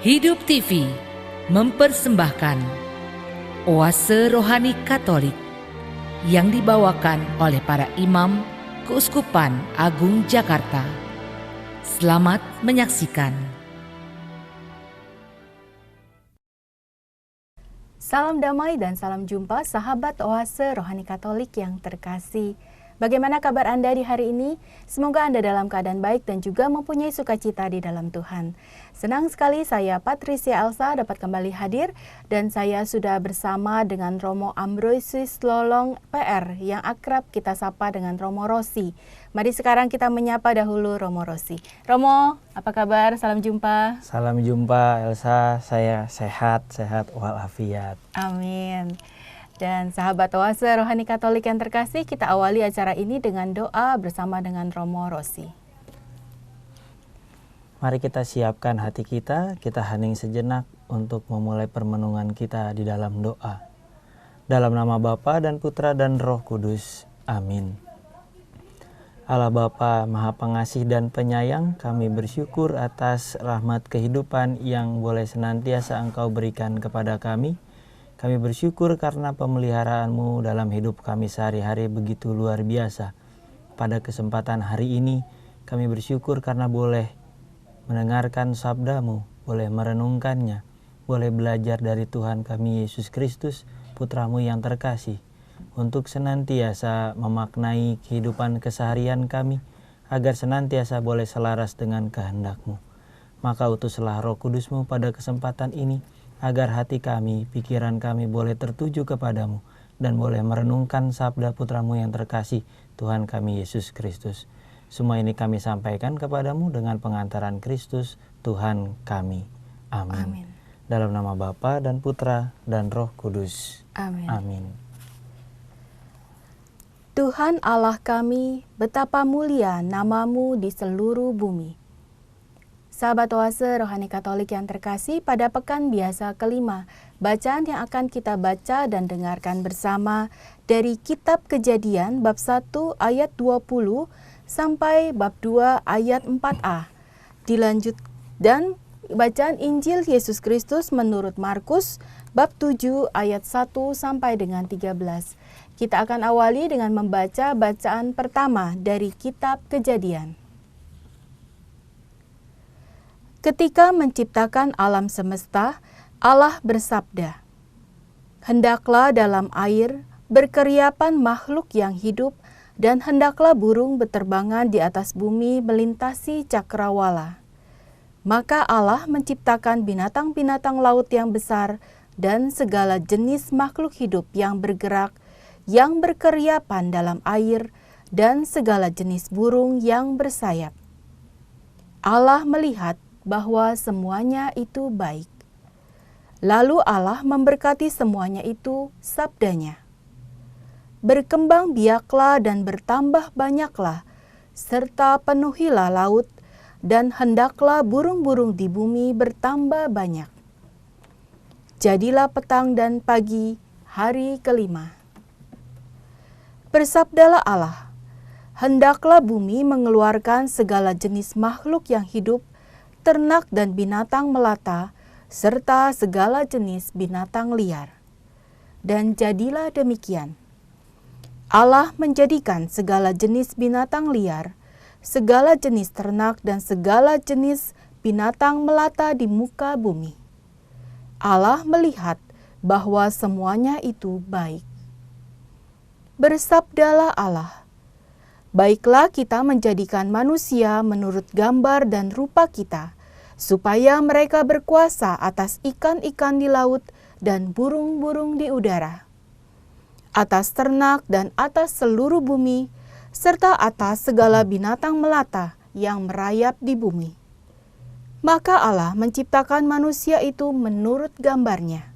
Hidup TV mempersembahkan Oase Rohani Katolik yang dibawakan oleh para imam Keuskupan Agung Jakarta. Selamat menyaksikan. Salam damai dan salam jumpa sahabat Oase Rohani Katolik yang terkasih. Bagaimana kabar Anda di hari ini? Semoga Anda dalam keadaan baik dan juga mempunyai sukacita di dalam Tuhan. Senang sekali saya Patricia Elsa dapat kembali hadir dan saya sudah bersama dengan Romo Ambrosius Lolong PR yang akrab kita sapa dengan Romo Rosi. Mari sekarang kita menyapa dahulu Romo Rosi. Romo, apa kabar? Salam jumpa. Salam jumpa Elsa, saya sehat walafiat. Amin. Dan sahabat Oase Rohani Katolik yang terkasih, kita awali acara ini dengan doa bersama dengan Romo Rosi. Mari kita siapkan hati kita hening sejenak untuk memulai permenungan kita di dalam doa. Dalam nama Bapa dan Putra dan Roh Kudus. Amin. Allah Bapa Maha Pengasih dan Penyayang, kami bersyukur atas rahmat kehidupan yang boleh senantiasa Engkau berikan kepada kami. Kami bersyukur karena pemeliharaanmu dalam hidup kami sehari-hari begitu luar biasa. Pada kesempatan hari ini, kami bersyukur karena boleh mendengarkan sabdamu, boleh merenungkannya, boleh belajar dari Tuhan kami Yesus Kristus, Putramu yang terkasih, untuk senantiasa memaknai kehidupan keseharian kami, agar senantiasa boleh selaras dengan kehendak-Mu. Maka utuslah Roh Kudus-Mu pada kesempatan ini, agar hati kami, pikiran kami boleh tertuju kepadamu dan boleh merenungkan sabda Putramu yang terkasih, Tuhan kami Yesus Kristus. Semua ini kami sampaikan kepadamu dengan pengantaran Kristus, Tuhan kami. Amin. Dalam nama Bapa dan Putra dan Roh Kudus. Amin. Amin. Tuhan Allah kami, betapa mulia nama-Mu di seluruh bumi. Sahabat Oase Rohani Katolik yang terkasih, pada pekan biasa kelima, bacaan yang akan kita baca dan dengarkan bersama dari Kitab Kejadian bab 1 ayat 20 sampai bab 2 ayat 4a. Dilanjut dan bacaan Injil Yesus Kristus menurut Markus bab 7 ayat 1 sampai dengan 13. Kita akan awali dengan membaca bacaan pertama dari Kitab Kejadian. Ketika menciptakan alam semesta, Allah bersabda, "Hendaklah dalam air berkeriapan makhluk yang hidup, dan hendaklah burung berterbangan di atas bumi melintasi cakrawala." Maka Allah menciptakan binatang-binatang laut yang besar dan segala jenis makhluk hidup yang bergerak, yang berkeriapan dalam air, dan segala jenis burung yang bersayap. Allah melihat bahwa semuanya itu baik. Lalu Allah memberkati semuanya itu, sabdanya, "Berkembang biaklah dan bertambah banyaklah, serta penuhilah laut, dan hendaklah burung-burung di bumi bertambah banyak." Jadilah petang dan pagi, hari kelima. Bersabdalah Allah, "Hendaklah bumi mengeluarkan segala jenis makhluk yang hidup, ternak dan binatang melata, serta segala jenis binatang liar." Dan jadilah demikian. Allah menjadikan segala jenis binatang liar, segala jenis ternak dan segala jenis binatang melata di muka bumi. Allah melihat bahwa semuanya itu baik. Bersabdalah Allah, "Baiklah kita menjadikan manusia menurut gambar dan rupa kita, supaya mereka berkuasa atas ikan-ikan di laut dan burung-burung di udara, atas ternak dan atas seluruh bumi, serta atas segala binatang melata yang merayap di bumi." Maka Allah menciptakan manusia itu menurut gambarnya.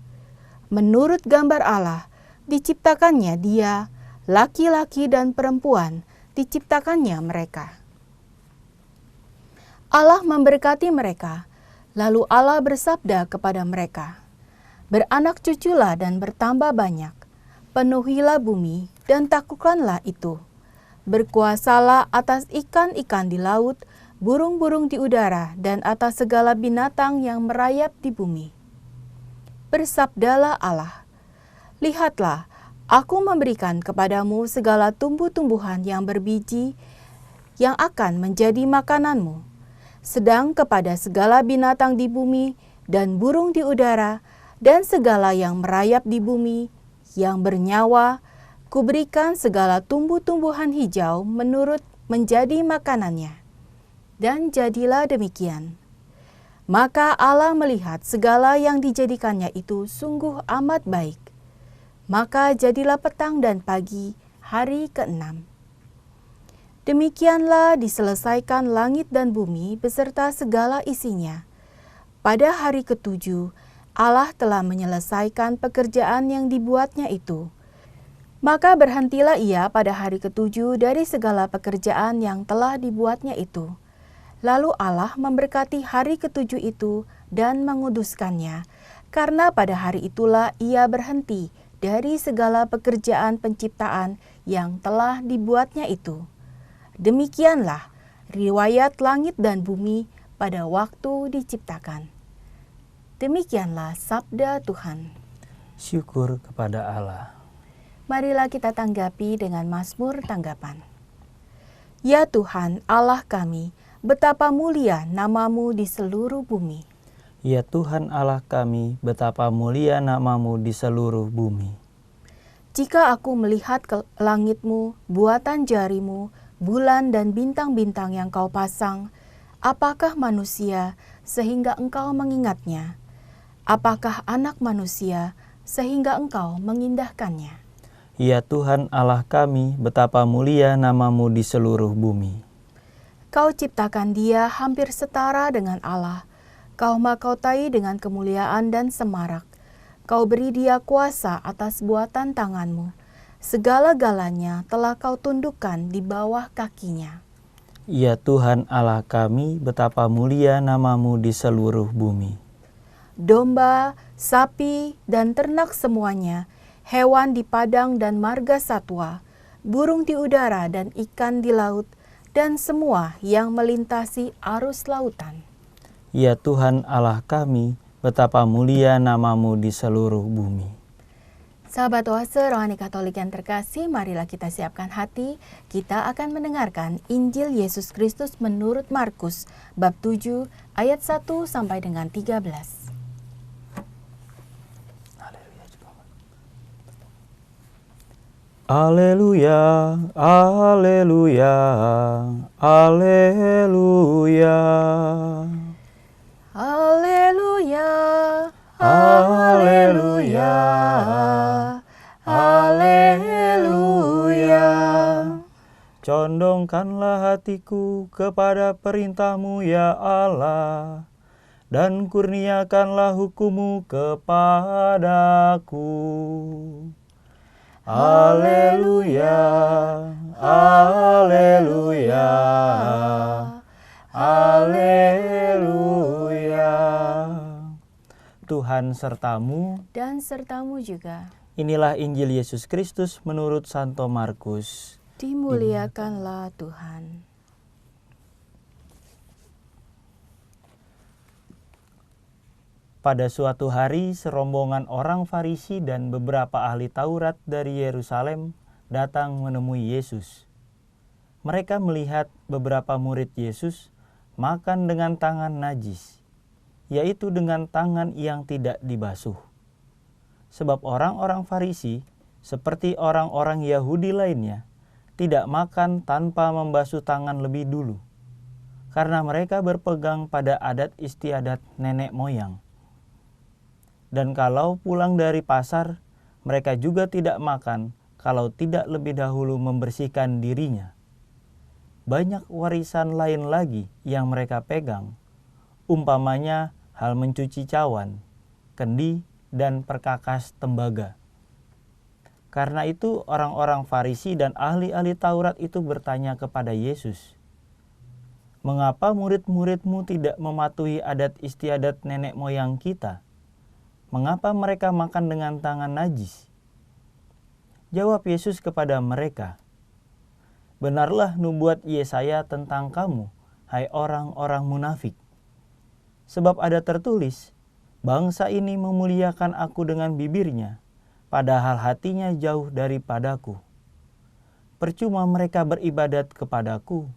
Menurut gambar Allah, diciptakannya dia, laki-laki dan perempuan, diciptakannya mereka. Allah memberkati mereka, lalu Allah bersabda kepada mereka, "Beranak cuculah dan bertambah banyak, penuhilah bumi dan taklukkanlah itu. Berkuasalah atas ikan-ikan di laut, burung-burung di udara, dan atas segala binatang yang merayap di bumi. Bersabdalah Allah, lihatlah, aku memberikan kepadamu segala tumbuh-tumbuhan yang berbiji yang akan menjadi makananmu. Sedang kepada segala binatang di bumi dan burung di udara dan segala yang merayap di bumi yang bernyawa, kuberikan segala tumbuh-tumbuhan hijau menurut menjadi makanannya. Dan jadilah demikian. Maka Allah melihat segala yang dijadikannya itu sungguh amat baik. Maka jadilah petang dan pagi, hari ke-6. Demikianlah diselesaikan langit dan bumi beserta segala isinya. Pada hari ke-7, Allah telah menyelesaikan pekerjaan yang dibuatnya itu. Maka berhentilah ia pada hari ke-7 dari segala pekerjaan yang telah dibuatnya itu. Lalu Allah memberkati hari ke-7 itu dan menguduskannya, karena pada hari itulah ia berhenti dari segala pekerjaan penciptaan yang telah dibuatnya itu. Demikianlah riwayat langit dan bumi pada waktu diciptakan. Demikianlah sabda Tuhan. Syukur kepada Allah. Marilah kita tanggapi dengan mazmur tanggapan. Ya Tuhan, Allah kami, betapa mulia nama-Mu di seluruh bumi. Ya Tuhan Allah kami, betapa mulia nama-Mu di seluruh bumi. Jika aku melihat ke langit-Mu, buatan jari-Mu, bulan dan bintang-bintang yang Kau pasang, apakah manusia sehingga Engkau mengingatnya? Apakah anak manusia sehingga Engkau mengindahkannya? Ya Tuhan Allah kami, betapa mulia nama-Mu di seluruh bumi. Kau ciptakan dia hampir setara dengan Allah. Kau mahkotai dengan kemuliaan dan semarak. Kau beri dia kuasa atas buatan tangan-Mu. Segala-galanya telah Kau tundukkan di bawah kakinya. Ya Tuhan Allah kami, betapa mulia nama-Mu di seluruh bumi. Domba, sapi, dan ternak semuanya, hewan di padang dan marga satwa, burung di udara dan ikan di laut, dan semua yang melintasi arus lautan. Ya Tuhan Allah kami, betapa mulia nama-Mu di seluruh bumi. Sahabat Oase Rohani Katolik yang terkasih, marilah kita siapkan hati. Kita akan mendengarkan Injil Yesus Kristus menurut Markus, bab 7, ayat 1 sampai dengan 13. Haleluya, haleluya, haleluya. Haleluya, haleluya, haleluya. Condongkanlah hatiku kepada perintah-Mu ya Allah, dan kurniakanlah hukum-Mu kepadaku. Haleluya, haleluya, haleluya. Tuhan sertamu Dan sertamu juga. Inilah Injil Yesus Kristus menurut Santo Markus. Dimuliakanlah Tuhan. Pada suatu hari, serombongan orang Farisi dan beberapa ahli Taurat dari Yerusalem datang menemui Yesus. Mereka melihat beberapa murid Yesus makan dengan tangan najis, yaitu dengan tangan yang tidak dibasuh. Sebab orang-orang Farisi, seperti orang-orang Yahudi lainnya, tidak makan tanpa membasuh tangan lebih dulu, karena mereka berpegang pada adat istiadat nenek moyang. Dan kalau pulang dari pasar, mereka juga tidak makan kalau tidak lebih dahulu membersihkan dirinya. Banyak warisan lain lagi yang mereka pegang, umpamanya hal mencuci cawan, kendi, dan perkakas tembaga. Karena itu orang-orang Farisi dan ahli-ahli Taurat itu bertanya kepada Yesus, "Mengapa murid-murid-Mu tidak mematuhi adat istiadat nenek moyang kita? Mengapa mereka makan dengan tangan najis?" Jawab Yesus kepada mereka, "Benarlah nubuat Yesaya tentang kamu hai orang-orang munafik. Sebab ada tertulis, bangsa ini memuliakan aku dengan bibirnya, padahal hatinya jauh daripadaku. Percuma mereka beribadat kepadaku,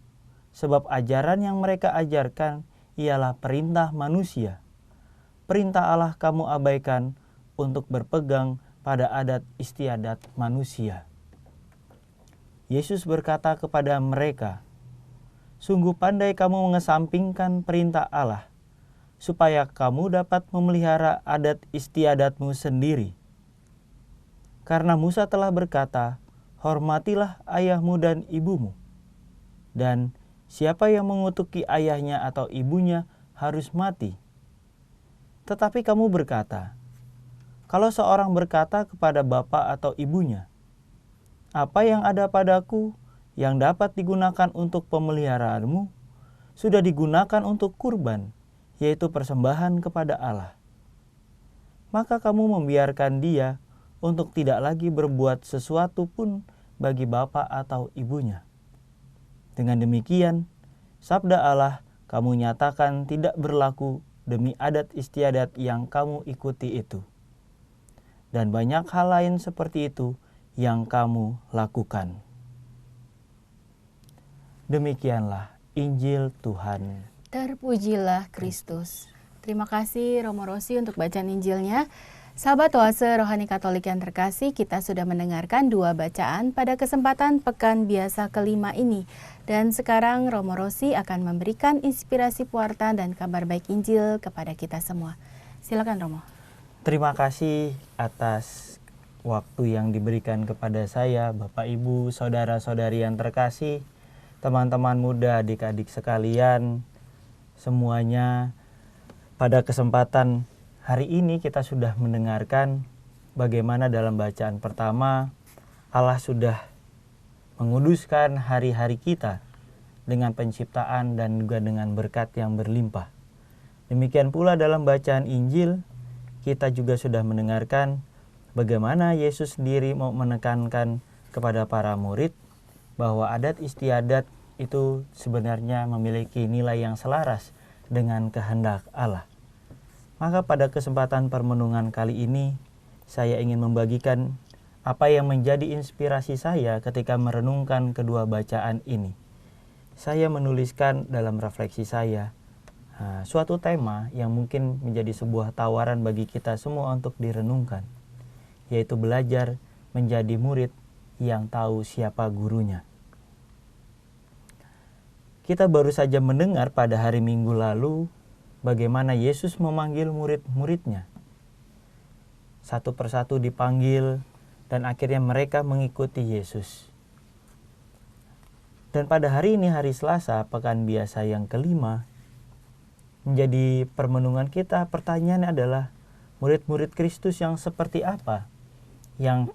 sebab ajaran yang mereka ajarkan ialah perintah manusia. Perintah Allah kamu abaikan untuk berpegang pada adat istiadat manusia. Yesus berkata kepada mereka, sungguh pandai kamu mengesampingkan perintah Allah, supaya kamu dapat memelihara adat istiadatmu sendiri. Karena Musa telah berkata, hormatilah ayahmu dan ibumu. Dan siapa yang mengutuki ayahnya atau ibunya harus mati. Tetapi kamu berkata, kalau seorang berkata kepada bapa atau ibunya, apa yang ada padaku yang dapat digunakan untuk pemeliharaanmu, sudah digunakan untuk kurban, yaitu persembahan kepada Allah. Maka kamu membiarkan dia untuk tidak lagi berbuat sesuatu pun bagi bapa atau ibunya. Dengan demikian, sabda Allah kamu nyatakan tidak berlaku demi adat istiadat yang kamu ikuti itu. Dan banyak hal lain seperti itu yang kamu lakukan. Demikianlah Injil Tuhan. Terpujilah Kristus. Terima kasih Romo Rosi untuk bacaan Injilnya. Sahabat Oase Rohani Katolik yang terkasih, kita sudah mendengarkan 2 bacaan pada kesempatan Pekan Biasa kelima ini. Dan sekarang Romo Rosi akan memberikan inspirasi puarta dan kabar baik Injil kepada kita semua. Silakan Romo. Terima kasih atas waktu yang diberikan kepada saya, Bapak Ibu, saudara-saudari yang terkasih, teman-teman muda, adik-adik sekalian, semuanya. Pada kesempatan hari ini kita sudah mendengarkan bagaimana dalam bacaan pertama Allah sudah menguduskan hari-hari kita dengan penciptaan dan juga dengan berkat yang berlimpah. Demikian pula dalam bacaan Injil kita juga sudah mendengarkan bagaimana Yesus sendiri mau menekankan kepada para murid bahwa adat istiadat itu sebenarnya memiliki nilai yang selaras dengan kehendak Allah. Maka pada kesempatan permenungan kali ini saya ingin membagikan apa yang menjadi inspirasi saya ketika merenungkan kedua bacaan ini. Saya menuliskan dalam refleksi saya suatu tema yang mungkin menjadi sebuah tawaran bagi kita semua untuk direnungkan, yaitu belajar menjadi murid yang tahu siapa gurunya. Kita baru saja mendengar pada hari Minggu lalu bagaimana Yesus memanggil murid-muridnya. Satu persatu dipanggil dan akhirnya mereka mengikuti Yesus. Dan pada hari ini, hari Selasa, Pekan Biasa yang kelima, menjadi permenungan kita, pertanyaannya adalah murid-murid Kristus yang seperti apa yang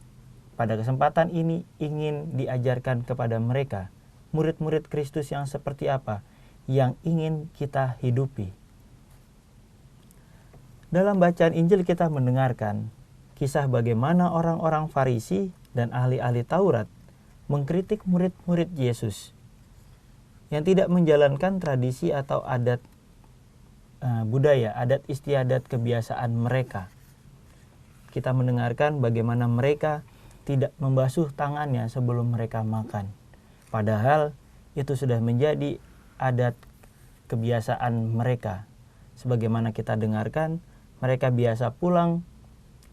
pada kesempatan ini ingin diajarkan kepada mereka. Murid-murid Kristus yang seperti apa yang ingin kita hidupi. Dalam bacaan Injil kita mendengarkan kisah bagaimana orang-orang Farisi dan ahli-ahli Taurat mengkritik murid-murid Yesus yang tidak menjalankan tradisi atau adat budaya, adat istiadat kebiasaan mereka. Kita mendengarkan bagaimana mereka tidak membasuh tangannya sebelum mereka makan. Padahal itu sudah menjadi adat kebiasaan mereka. Sebagaimana kita dengarkan, mereka biasa pulang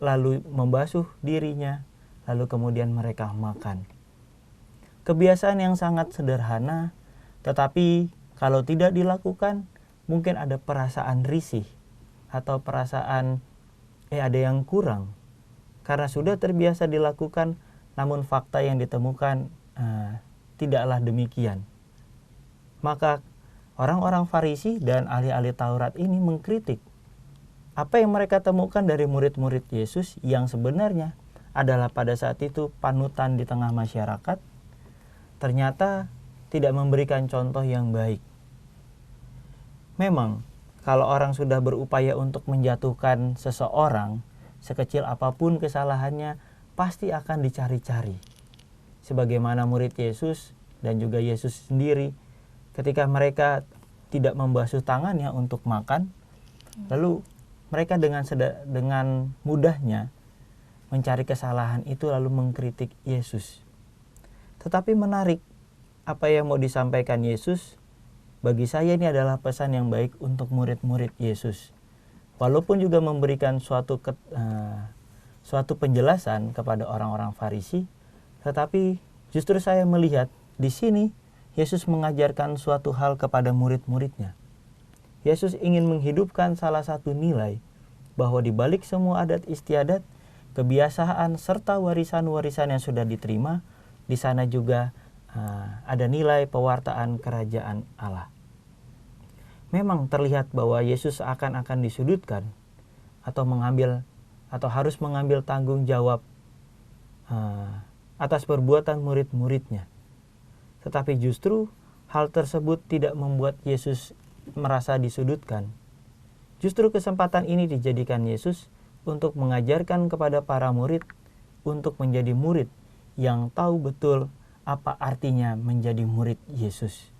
lalu membasuh dirinya, lalu kemudian mereka makan. Kebiasaan yang sangat sederhana, tetapi kalau tidak dilakukan, mungkin ada perasaan risih atau perasaan ada yang kurang. Karena sudah terbiasa dilakukan, namun fakta yang ditemukan tidaklah demikian. Maka orang-orang Farisi dan ahli-ahli Taurat ini mengkritik apa yang mereka temukan dari murid-murid Yesus yang sebenarnya adalah pada saat itu panutan di tengah masyarakat, ternyata tidak memberikan contoh yang baik. Memang kalau orang sudah berupaya untuk menjatuhkan seseorang, sekecil apapun kesalahannya pasti akan dicari-cari. Sebagaimana murid Yesus dan juga Yesus sendiri ketika mereka tidak membasuh tangannya untuk makan. Lalu mereka dengan mudahnya mencari kesalahan itu lalu mengkritik Yesus. Tetapi menarik, apa yang mau disampaikan Yesus, bagi saya ini adalah pesan yang baik untuk murid-murid Yesus. Walaupun juga memberikan suatu penjelasan kepada orang-orang Farisi, tetapi justru saya melihat di sini Yesus mengajarkan suatu hal kepada murid-muridnya. Yesus ingin menghidupkan salah satu nilai bahwa di balik semua adat istiadat, kebiasaan serta warisan-warisan yang sudah diterima, di sana juga ada nilai pewartaan kerajaan Allah. Memang terlihat bahwa Yesus akan disudutkan atau harus mengambil tanggung jawab atas perbuatan murid-muridnya. Tetapi justru hal tersebut tidak membuat Yesus merasa disudutkan. Justru kesempatan ini dijadikan Yesus untuk mengajarkan kepada para murid untuk menjadi murid yang tahu betul apa artinya menjadi murid Yesus.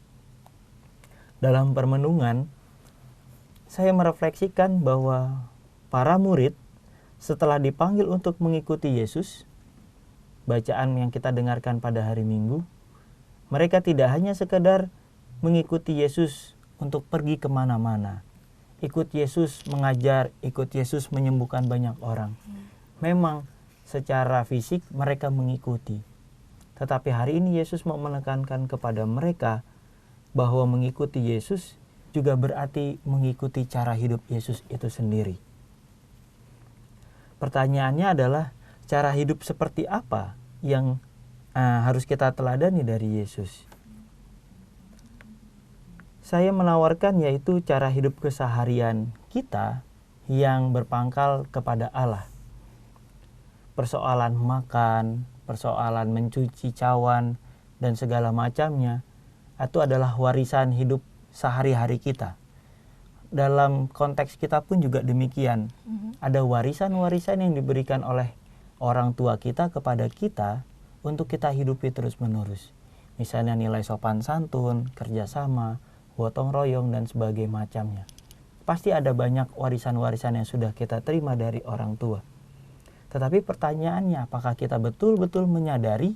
Dalam permenungan, saya merefleksikan bahwa para murid setelah dipanggil untuk mengikuti Yesus, bacaan yang kita dengarkan pada hari Minggu, mereka tidak hanya sekedar mengikuti Yesus untuk pergi kemana-mana, ikut Yesus mengajar, ikut Yesus menyembuhkan banyak orang. Memang secara fisik mereka mengikuti. Tetapi hari ini Yesus mau menekankan kepada mereka bahwa mengikuti Yesus juga berarti mengikuti cara hidup Yesus itu sendiri. Pertanyaannya adalah cara hidup seperti apa yang harus kita teladani dari Yesus. Saya menawarkan yaitu cara hidup keseharian kita yang berpangkal kepada Allah. Persoalan makan, persoalan mencuci cawan, dan segala macamnya, itu adalah warisan hidup sehari-hari kita. Dalam konteks kita pun juga demikian. Ada warisan-warisan yang diberikan oleh orang tua kita kepada kita untuk kita hidupi terus-menerus. Misalnya nilai sopan santun, kerjasama, gotong royong, dan sebagainya macamnya. Pasti ada banyak warisan-warisan yang sudah kita terima dari orang tua. Tetapi pertanyaannya, apakah kita betul-betul menyadari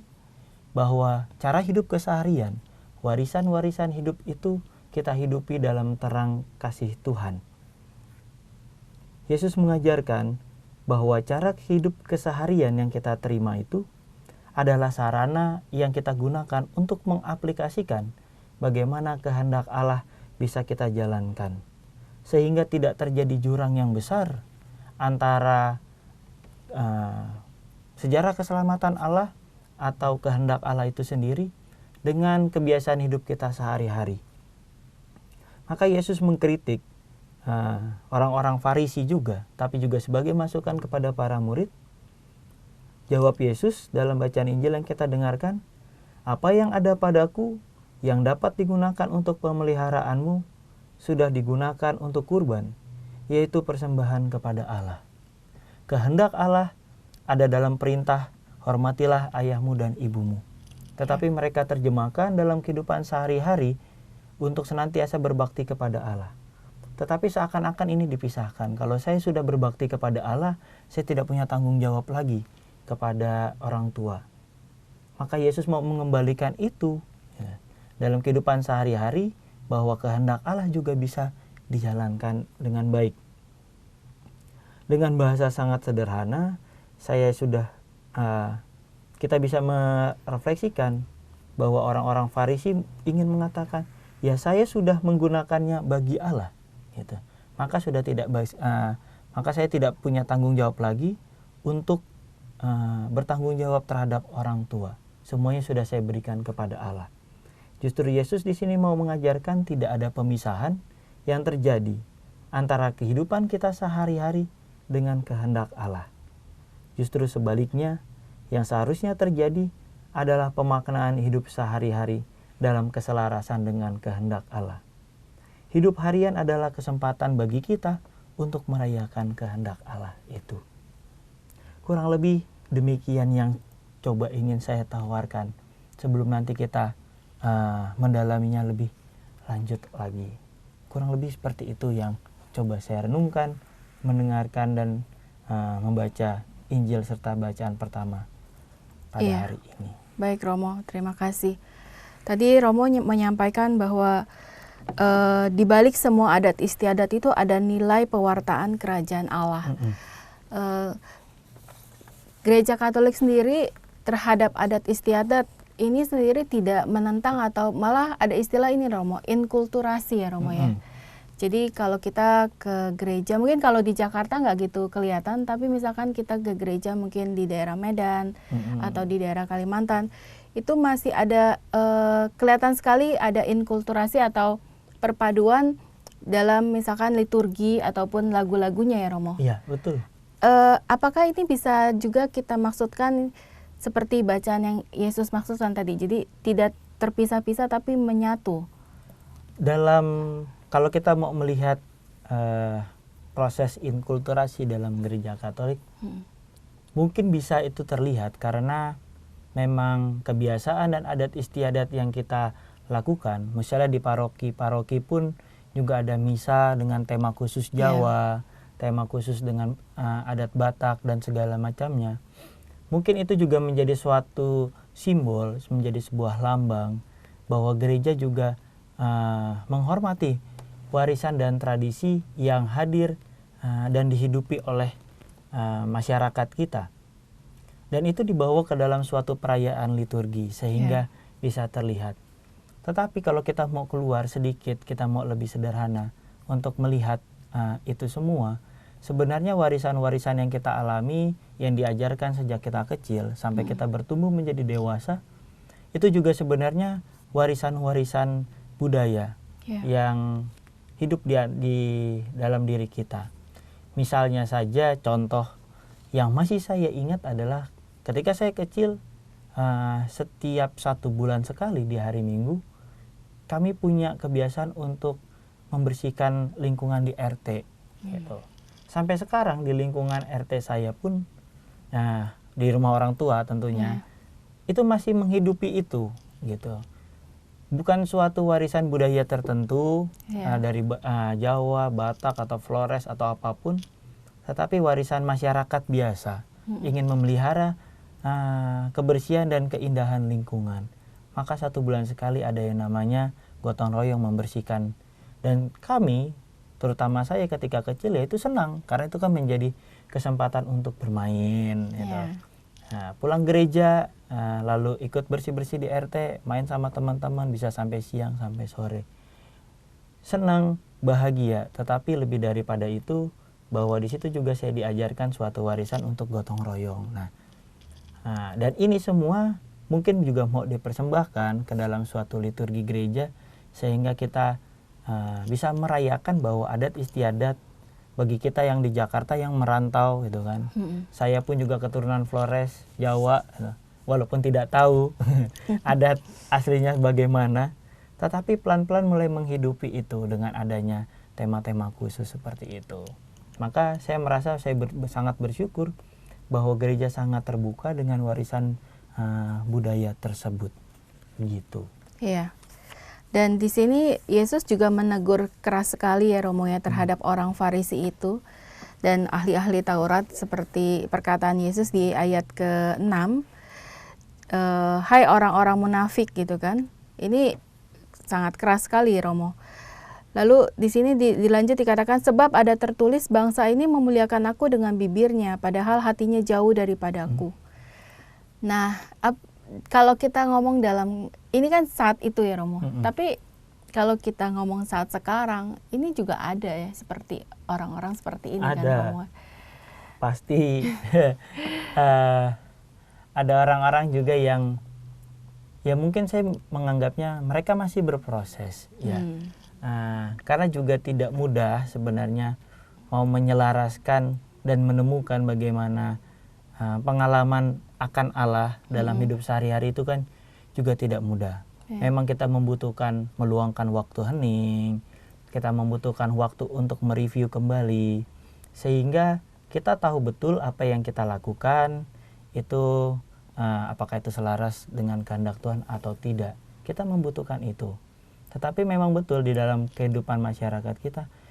bahwa cara hidup keseharian, warisan-warisan hidup itu kita hidupi dalam terang kasih Tuhan. Yesus mengajarkan bahwa cara hidup keseharian yang kita terima itu adalah sarana yang kita gunakan untuk mengaplikasikan bagaimana kehendak Allah bisa kita jalankan. Sehingga tidak terjadi jurang yang besar antara sejarah keselamatan Allah atau kehendak Allah itu sendiri dengan kebiasaan hidup kita sehari-hari. Maka Yesus mengkritik orang-orang Farisi juga, tapi juga sebagai masukan kepada para murid. Jawab Yesus dalam bacaan Injil yang kita dengarkan, "Apa yang ada padaku yang dapat digunakan untuk pemeliharaanmu sudah digunakan untuk kurban, yaitu persembahan kepada Allah." Kehendak Allah ada dalam perintah, hormatilah ayahmu dan ibumu. Tetapi mereka terjemahkan dalam kehidupan sehari-hari untuk senantiasa berbakti kepada Allah. Tetapi seakan-akan ini dipisahkan. Kalau saya sudah berbakti kepada Allah, saya tidak punya tanggung jawab lagi kepada orang tua. Maka Yesus mau mengembalikan itu dalam kehidupan sehari-hari, bahwa kehendak Allah juga bisa dijalankan dengan baik. Dengan bahasa sangat sederhana, kita bisa merefleksikan bahwa orang-orang Farisi ingin mengatakan, ya saya sudah menggunakannya bagi Allah, gitu. Maka saya tidak punya tanggung jawab lagi untuk bertanggung jawab terhadap orang tua. Semuanya sudah saya berikan kepada Allah. Justru Yesus di sini mau mengajarkan tidak ada pemisahan yang terjadi antara kehidupan kita sehari-hari dengan kehendak Allah. Justru sebaliknya, yang seharusnya terjadi adalah pemaknaan hidup sehari-hari dalam keselarasan dengan kehendak Allah. Hidup harian adalah kesempatan bagi kita untuk merayakan kehendak Allah itu. Kurang lebih demikian yang coba ingin saya tawarkan sebelum nanti kita mendalaminya lebih lanjut lagi. kurang lebih seperti itu yang coba saya renungkan, mendengarkan dan membaca Injil serta bacaan pertama pada hari ini. Baik Romo, terima kasih. Tadi Romo menyampaikan bahwa di balik semua adat istiadat itu ada nilai pewartaan kerajaan Allah. Gereja Katolik sendiri terhadap adat istiadat ini sendiri tidak menentang atau malah ada istilah ini Romo, inkulturasi ya Romo ya. Jadi kalau kita ke gereja, mungkin kalau di Jakarta nggak gitu kelihatan, tapi misalkan kita ke gereja mungkin di daerah Medan atau di daerah Kalimantan, itu masih ada kelihatan sekali ada inkulturasi atau perpaduan dalam misalkan liturgi ataupun lagu-lagunya ya Romo. Iya, betul. Apakah ini bisa juga kita maksudkan seperti bacaan yang Yesus maksudkan tadi, jadi tidak terpisah-pisah tapi menyatu? Kalau kita mau melihat proses inkulturasi dalam gereja Katolik, mungkin bisa itu terlihat karena memang kebiasaan dan adat istiadat yang kita lakukan, misalnya di paroki pun juga ada misa dengan tema khusus Jawa, tema khusus dengan adat Batak dan segala macamnya. Mungkin itu juga menjadi suatu simbol, menjadi sebuah lambang bahwa gereja juga menghormati warisan dan tradisi yang hadir dan dihidupi oleh masyarakat kita. Dan itu dibawa ke dalam suatu perayaan liturgi sehingga bisa terlihat. Tetapi kalau kita mau keluar sedikit, kita mau lebih sederhana untuk melihat itu semua, sebenarnya warisan-warisan yang kita alami, yang diajarkan sejak kita kecil sampai kita bertumbuh menjadi dewasa, itu juga sebenarnya warisan-warisan budaya yang hidup di dalam diri kita. Misalnya saja contoh yang masih saya ingat adalah ketika saya kecil, setiap 1 bulan sekali di hari Minggu, kami punya kebiasaan untuk membersihkan lingkungan di RT. Gitu. Sampai sekarang di lingkungan RT saya pun, di rumah orang tua tentunya, itu masih menghidupi itu. Gitu. Bukan suatu warisan budaya tertentu dari Jawa, Batak atau Flores atau apapun, tetapi warisan masyarakat biasa ingin memelihara kebersihan dan keindahan lingkungan. Maka 1 bulan sekali ada yang namanya gotong royong membersihkan. Dan kami, terutama saya ketika kecil ya itu senang karena itu kan menjadi kesempatan untuk bermain. Gitu. Nah, pulang gereja lalu ikut bersih-bersih di RT, main sama teman-teman bisa sampai siang sampai sore. Senang, bahagia, tetapi lebih daripada itu bahwa di situ juga saya diajarkan suatu warisan untuk gotong royong. Nah, dan ini semua mungkin juga mau dipersembahkan ke dalam suatu liturgi gereja sehingga kita bisa merayakan bahwa adat istiadat bagi kita yang di Jakarta yang merantau gitu kan. Saya pun juga keturunan Flores, Jawa, walaupun tidak tahu adat aslinya bagaimana, tetapi pelan-pelan mulai menghidupi itu dengan adanya tema-tema khusus seperti itu. Maka saya merasa saya sangat bersyukur bahwa gereja sangat terbuka dengan warisan budaya tersebut, gitu. Iya. Dan di sini Yesus juga menegur keras sekali ya Romo ya terhadap orang Farisi itu dan ahli-ahli Taurat seperti perkataan Yesus di ayat ke-6, hai orang-orang munafik gitu kan. Ini sangat keras sekali Romo. Lalu di sini dilanjut dikatakan sebab ada tertulis bangsa ini memuliakan aku dengan bibirnya padahal hatinya jauh daripadaku. Nah, kalau kita ngomong dalam ini kan saat itu ya Romo. Tapi kalau kita ngomong saat sekarang ini juga ada ya seperti orang-orang seperti ini ada. Kan Romo. Pasti ada orang-orang juga yang ya mungkin saya menganggapnya mereka masih berproses ya. Karena juga tidak mudah sebenarnya mau menyelaraskan dan menemukan bagaimana pengalaman akan Allah dalam hidup sehari-hari itu kan juga tidak mudah. Memang kita membutuhkan meluangkan waktu hening, kita membutuhkan waktu untuk mereview kembali, sehingga kita tahu betul apa yang kita lakukan itu apakah itu selaras dengan kehendak Tuhan atau tidak. Kita membutuhkan itu. Tetapi memang betul di dalam kehidupan masyarakat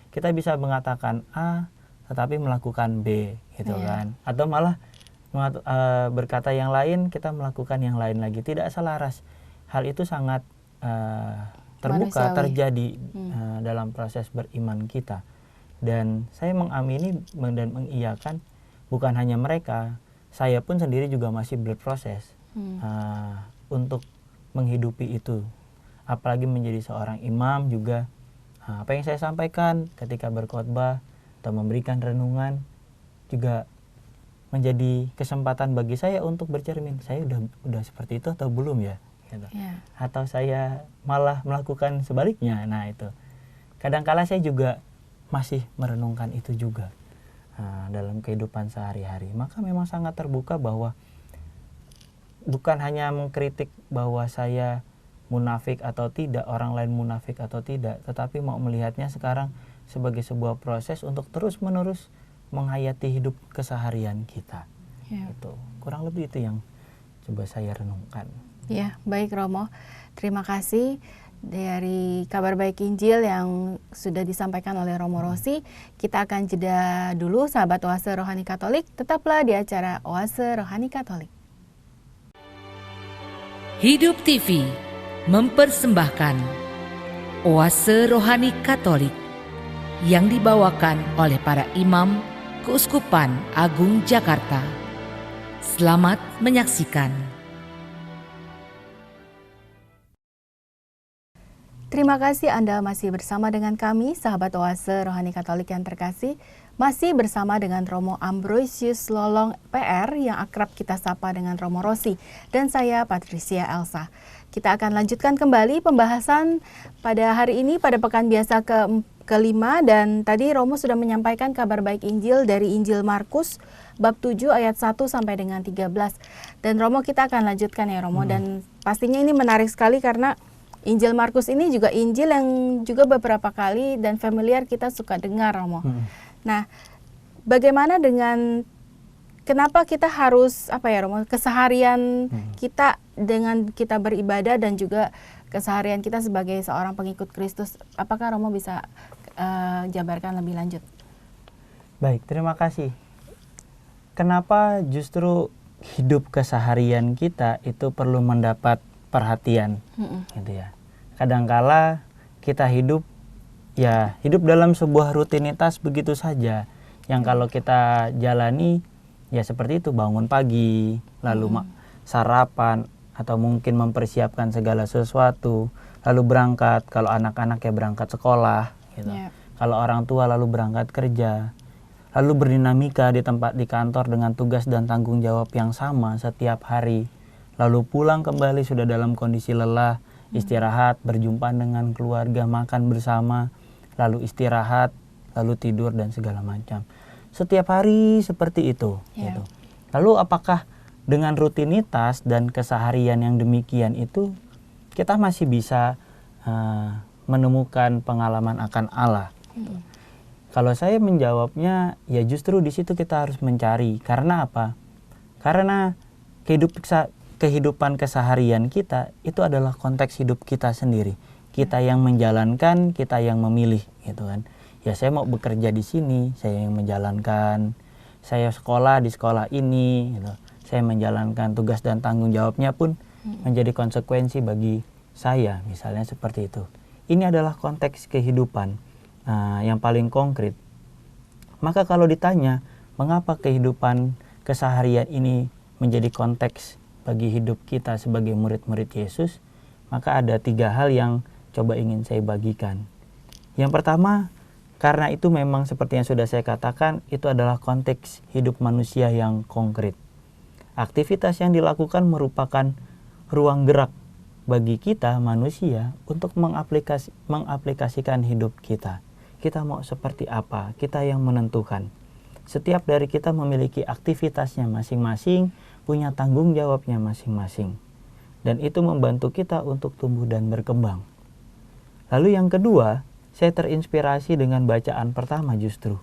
kita bisa mengatakan A tetapi melakukan B gitu kan. Atau malah berkata yang lain, kita melakukan yang lain lagi. Tidak selaras. Hal itu sangat terbuka Manusiawi. terjadi dalam proses beriman kita. Dan saya mengamini dan mengiyakan bukan hanya mereka, saya pun sendiri juga masih berproses untuk menghidupi itu. Apalagi menjadi seorang imam juga, apa yang saya sampaikan ketika berkhotbah atau memberikan renungan juga menjadi kesempatan bagi saya untuk bercermin. Saya udah seperti itu atau belum ya? Gitu. Atau saya malah melakukan sebaliknya. Nah itu. Kadangkala saya juga masih merenungkan itu juga dalam kehidupan sehari-hari. Maka memang sangat terbuka bahwa bukan hanya mengkritik bahwa saya munafik atau tidak, orang lain munafik atau tidak, tetapi mau melihatnya sekarang sebagai sebuah proses untuk terus-menerus menghayati hidup keseharian kita. Itu kurang lebih itu yang coba saya renungkan. Ya, baik Romo. Terima kasih dari Kabar Baik Injil yang sudah disampaikan oleh Romo Rosi. Kita akan jeda dulu, sahabat Oase Rohani Katolik. Tetaplah di acara Oase Rohani Katolik. Hidup TV mempersembahkan Oase Rohani Katolik yang dibawakan oleh para imam Keuskupan Agung Jakarta. Selamat menyaksikan. Terima kasih Anda masih bersama dengan kami, sahabat Oase Rohani Katolik yang terkasih. Masih bersama dengan Romo Ambrosius Lolong PR yang akrab kita sapa dengan Romo Rosi. Dan saya Patricia Elsa. Kita akan lanjutkan kembali pembahasan pada hari ini, pada pekan biasa kelima. Dan tadi Romo sudah menyampaikan kabar baik Injil dari Injil Markus bab 7 ayat 1 sampai dengan 13. Dan Romo kita akan lanjutkan ya Romo. Dan pastinya ini menarik sekali karena Injil Markus ini juga Injil yang juga beberapa kali dan familiar kita suka dengar Romo. Nah, bagaimana dengan kenapa kita harus Romo, keseharian kita dengan kita beribadah dan juga keseharian kita sebagai seorang pengikut Kristus, apakah Romo bisa jabarkan lebih lanjut? Baik, terima kasih. Kenapa justru hidup keseharian kita itu perlu mendapat perhatian, gitu ya. Kadangkala kita hidup dalam sebuah rutinitas begitu saja, yang kalau kita jalani ya seperti itu, bangun pagi, lalu sarapan, atau mungkin mempersiapkan segala sesuatu, lalu berangkat, kalau anak-anak ya berangkat sekolah, gitu. Kalau orang tua lalu berangkat kerja, lalu berdinamika di tempat di kantor dengan tugas dan tanggung jawab yang sama setiap hari, lalu pulang kembali sudah dalam kondisi lelah, istirahat, berjumpa dengan keluarga, makan bersama, lalu istirahat, lalu tidur dan segala macam. Setiap hari seperti itu. Gitu. Lalu apakah dengan rutinitas dan keseharian yang demikian itu kita masih bisa menemukan pengalaman akan Allah? Kalau saya menjawabnya, ya justru di situ kita harus mencari. Karena apa? Karena kehidupan keseharian kita itu adalah konteks hidup kita sendiri. Kita yang menjalankan, kita yang memilih, gitu kan. Ya saya mau bekerja di sini, saya yang menjalankan. Saya sekolah di sekolah ini, gitu. Saya menjalankan tugas dan tanggung jawabnya pun menjadi konsekuensi bagi saya, misalnya seperti itu. Ini adalah konteks kehidupan yang paling konkret. Maka kalau ditanya, mengapa kehidupan keseharian ini menjadi konteks bagi hidup kita sebagai murid-murid Yesus, maka ada 3 hal yang coba ingin saya bagikan. Yang pertama, karena itu memang seperti yang sudah saya katakan, itu adalah konteks hidup manusia yang konkret. Aktivitas yang dilakukan merupakan ruang gerak bagi kita manusia untuk mengaplikasikan hidup kita. Kita mau seperti apa, kita yang menentukan. Setiap dari kita memiliki aktivitasnya masing-masing, punya tanggung jawabnya masing-masing. Dan itu membantu kita untuk tumbuh dan berkembang. Lalu yang kedua, saya terinspirasi dengan bacaan pertama justru.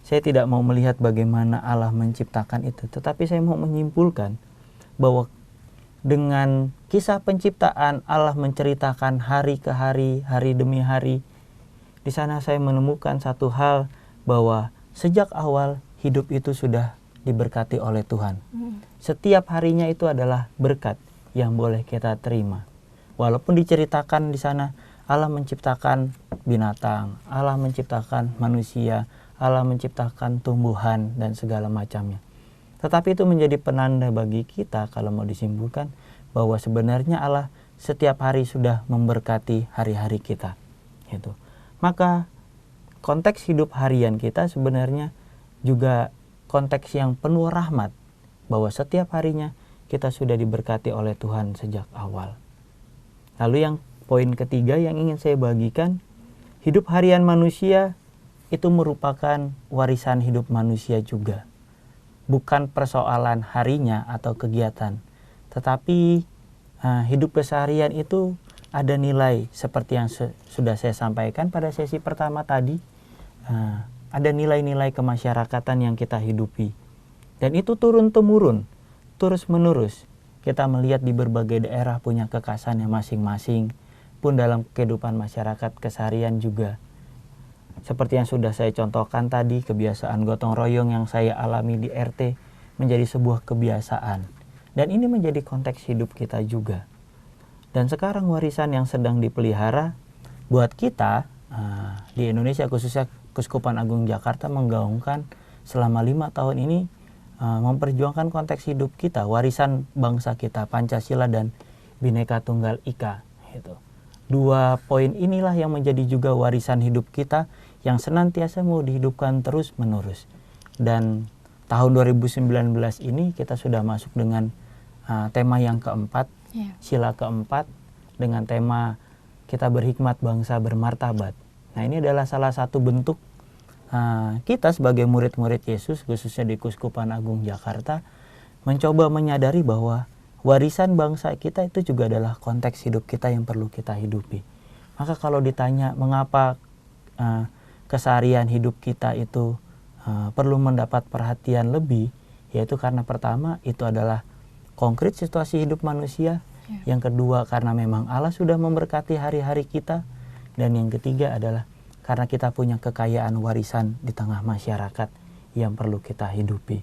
Saya tidak mau melihat bagaimana Allah menciptakan itu, tetapi saya mau menyimpulkan bahwa dengan kisah penciptaan, Allah menceritakan hari ke hari, hari demi hari. Di sana saya menemukan satu hal, bahwa sejak awal hidup itu sudah diberkati oleh Tuhan. Setiap harinya itu adalah berkat yang boleh kita terima. Walaupun diceritakan di sana Allah menciptakan binatang, Allah menciptakan manusia, Allah menciptakan tumbuhan dan segala macamnya. Tetapi itu menjadi penanda bagi kita, kalau mau disimpulkan, bahwa sebenarnya Allah setiap hari sudah memberkati hari-hari kita. Gitu. Maka konteks hidup harian kita sebenarnya juga konteks yang penuh rahmat, bahwa setiap harinya kita sudah diberkati oleh Tuhan sejak awal. Lalu yang poin ketiga yang ingin saya bagikan, hidup harian manusia itu merupakan warisan hidup manusia juga. Bukan persoalan harinya atau kegiatan, tetapi hidup keseharian itu ada nilai seperti yang sudah saya sampaikan pada sesi pertama tadi. Ada nilai-nilai kemasyarakatan yang kita hidupi. Dan itu turun-temurun, terus-menerus. Kita melihat di berbagai daerah punya kekhasannya masing-masing, pun dalam kehidupan masyarakat keseharian juga. Seperti yang sudah saya contohkan tadi, kebiasaan gotong royong yang saya alami di RT menjadi sebuah kebiasaan. Dan ini menjadi konteks hidup kita juga. Dan sekarang warisan yang sedang dipelihara buat kita di Indonesia, khususnya Keuskupan Agung Jakarta, menggaungkan selama 5 tahun ini memperjuangkan konteks hidup kita, warisan bangsa kita, Pancasila dan Bhinneka Tunggal Ika. Gitu. 2 poin inilah yang menjadi juga warisan hidup kita yang senantiasa mau dihidupkan terus-menerus. Dan tahun 2019 ini kita sudah masuk dengan tema yang keempat, sila keempat, dengan tema kita berhikmat bangsa bermartabat. Nah, ini adalah salah satu bentuk kita sebagai murid-murid Yesus, khususnya di Keuskupan Agung Jakarta, mencoba menyadari bahwa warisan bangsa kita itu juga adalah konteks hidup kita yang perlu kita hidupi. Maka kalau ditanya mengapa keseharian hidup kita itu perlu mendapat perhatian lebih, yaitu karena pertama itu adalah konkret situasi hidup manusia, yang kedua karena memang Allah sudah memberkati hari-hari kita, dan yang ketiga adalah karena kita punya kekayaan warisan di tengah masyarakat yang perlu kita hidupi.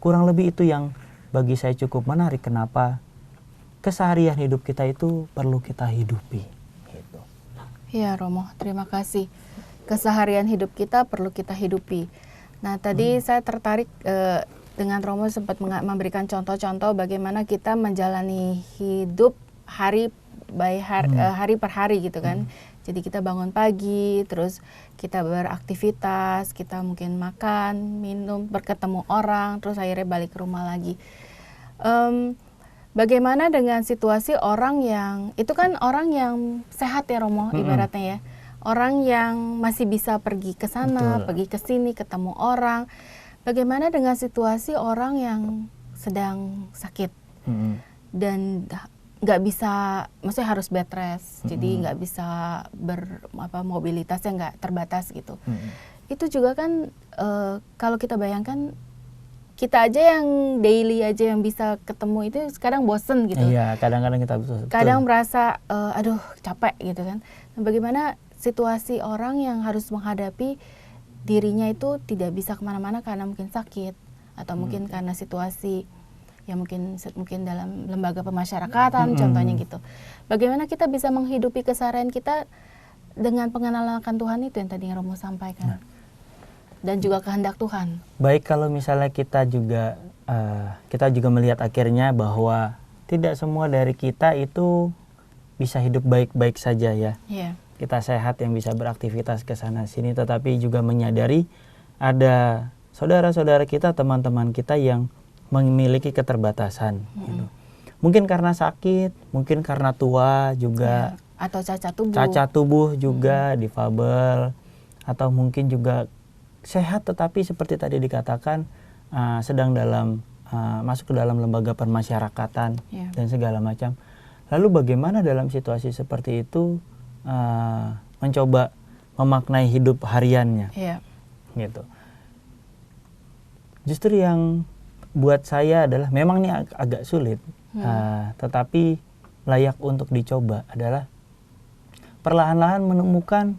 Kurang lebih itu yang bagi saya cukup menarik, kenapa keseharian hidup kita itu perlu kita hidupi. Gitu. Ya Romo, terima kasih. Keseharian hidup kita perlu kita hidupi. Nah tadi saya tertarik dengan Romo sempat memberikan contoh-contoh bagaimana kita menjalani hidup hari per hari gitu kan. Jadi kita bangun pagi, terus kita beraktivitas, kita mungkin makan, minum, berketemu orang, terus akhirnya balik ke rumah lagi. Bagaimana dengan situasi orang yang, itu kan orang yang sehat ya Romo, ibaratnya ya. Orang yang masih bisa pergi ke sana, pergi ke sini, ketemu orang. Bagaimana dengan situasi orang yang sedang sakit dan nggak bisa, maksudnya harus bed rest, jadi nggak bisa mobilitasnya nggak terbatas gitu. Itu juga kan kalau kita bayangkan, kita aja yang daily aja yang bisa ketemu itu sekarang bosen gitu. Iya, kadang-kadang kita kadang merasa aduh capek gitu kan. Nah, bagaimana situasi orang yang harus menghadapi dirinya itu tidak bisa kemana-mana karena mungkin sakit, atau mungkin karena situasi yang mungkin dalam lembaga pemasyarakatan contohnya gitu. Bagaimana kita bisa menghidupi keseharian kita dengan pengenalan akan Tuhan itu yang tadi Romo sampaikan. Dan juga kehendak Tuhan. Baik, kalau misalnya kita juga melihat akhirnya bahwa tidak semua dari kita itu bisa hidup baik-baik saja ya. Yeah. Kita sehat yang bisa beraktivitas ke sana sini, tetapi juga menyadari ada saudara-saudara kita, teman-teman kita yang memiliki keterbatasan. Gitu. Mungkin karena sakit, mungkin karena tua juga, atau cacat tubuh juga, difabel, atau mungkin juga sehat tetapi seperti tadi dikatakan sedang masuk ke dalam lembaga permasyarakatan dan segala macam. Lalu bagaimana dalam situasi seperti itu mencoba memaknai hidup hariannya, gitu. Justru yang buat saya adalah memang ini agak sulit, tetapi layak untuk dicoba adalah perlahan-lahan menemukan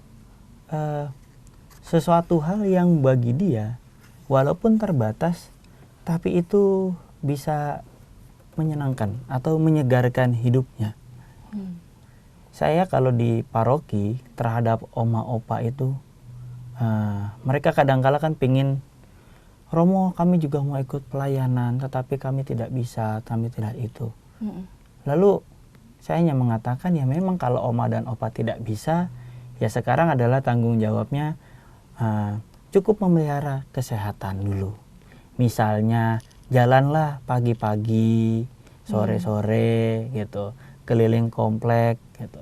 sesuatu hal yang bagi dia walaupun terbatas, tapi itu bisa menyenangkan atau menyegarkan hidupnya. Saya kalau di paroki terhadap oma opa itu, mereka kadang-kala kan pingin, Romo kami juga mau ikut pelayanan, tetapi kami tidak bisa, kami tidak itu. Lalu saya hanya mengatakan ya memang kalau oma dan opa tidak bisa, ya sekarang adalah tanggung jawabnya cukup memelihara kesehatan dulu. Misalnya jalanlah pagi-pagi, sore-sore gitu, keliling komplek gitu.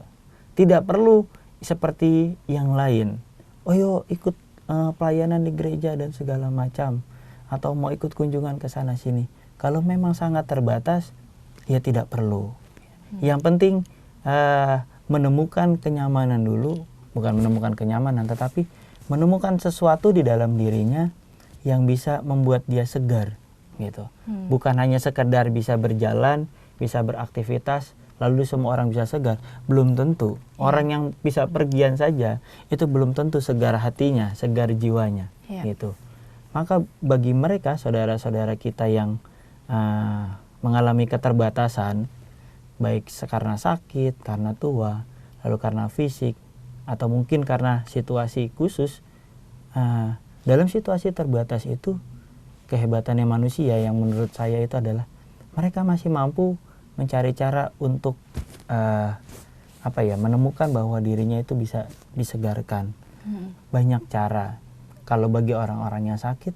Tidak perlu seperti yang lain. Oh yo ikut pelayanan di gereja dan segala macam, atau mau ikut kunjungan ke sana sini. Kalau memang sangat terbatas, ya tidak perlu. Yang penting menemukan kenyamanan dulu, bukan menemukan kenyamanan, tetapi menemukan sesuatu di dalam dirinya yang bisa membuat dia segar, gitu. Bukan hanya sekedar bisa berjalan, bisa beraktivitas, lalu semua orang bisa segar. Belum tentu. Orang yang bisa pergian saja, itu belum tentu segar hatinya, segar jiwanya, gitu. Maka bagi mereka, saudara-saudara kita yang mengalami keterbatasan, baik karena sakit, karena tua, lalu karena fisik, atau mungkin karena situasi khusus, dalam situasi terbatas itu, kehebatannya manusia yang menurut saya itu adalah mereka masih mampu mencari cara untuk menemukan bahwa dirinya itu bisa disegarkan. Banyak cara. Kalau bagi orang-orang yang sakit,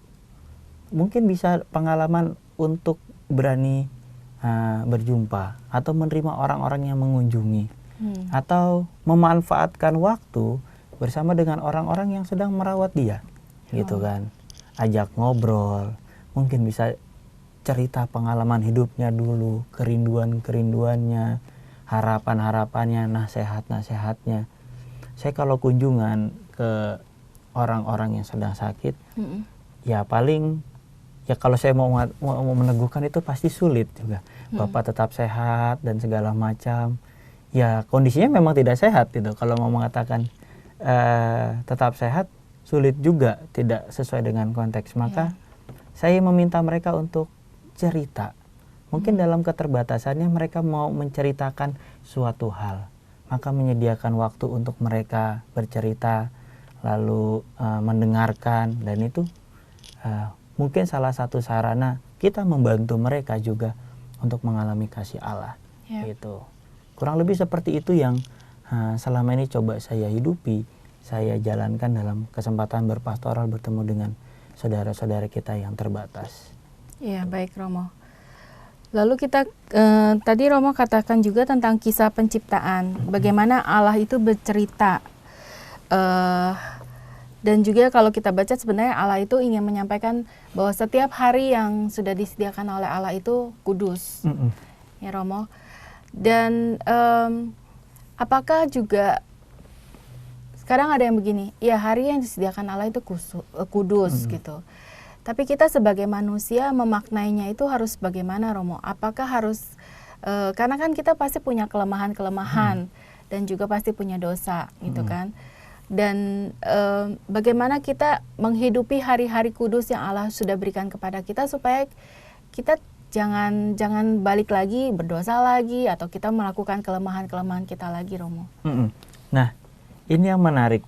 mungkin bisa pengalaman untuk berani berjumpa atau menerima orang-orang yang mengunjungi, atau memanfaatkan waktu bersama dengan orang-orang yang sedang merawat dia, gitu kan. Ajak ngobrol, mungkin bisa cerita pengalaman hidupnya dulu, kerinduan-kerinduannya, harapan-harapannya, nasihat-nasihatnya. Saya kalau kunjungan ke orang-orang yang sedang sakit, ya paling, ya kalau saya mau meneguhkan itu pasti sulit juga. Bapak tetap sehat dan segala macam. Ya kondisinya memang tidak sehat gitu. Kalau mau mengatakan tetap sehat, sulit juga, tidak sesuai dengan konteks. Maka saya meminta mereka untuk cerita. Mungkin dalam keterbatasannya mereka mau menceritakan suatu hal. Maka menyediakan waktu untuk mereka bercerita, lalu mendengarkan, dan itu mungkin salah satu sarana kita membantu mereka juga untuk mengalami kasih Allah. Gitu. Kurang lebih seperti itu yang selama ini coba saya hidupi, saya jalankan dalam kesempatan berpastoral bertemu dengan saudara-saudara kita yang terbatas. Iya, baik Romo. Lalu kita tadi Romo katakan juga tentang kisah penciptaan, bagaimana Allah itu bercerita. Dan juga kalau kita baca sebenarnya Allah itu ingin menyampaikan bahwa setiap hari yang sudah disediakan oleh Allah itu kudus, ya Romo. Dan apakah juga sekarang ada yang begini, ya hari yang disediakan Allah itu kudus gitu. Tapi kita sebagai manusia memaknainya itu harus bagaimana Romo? Apakah harus, karena kan kita pasti punya kelemahan-kelemahan dan juga pasti punya dosa gitu kan. Dan bagaimana kita menghidupi hari-hari kudus yang Allah sudah berikan kepada kita supaya kita jangan balik lagi, berdosa lagi, atau kita melakukan kelemahan-kelemahan kita lagi, Romo. Nah, ini yang menarik.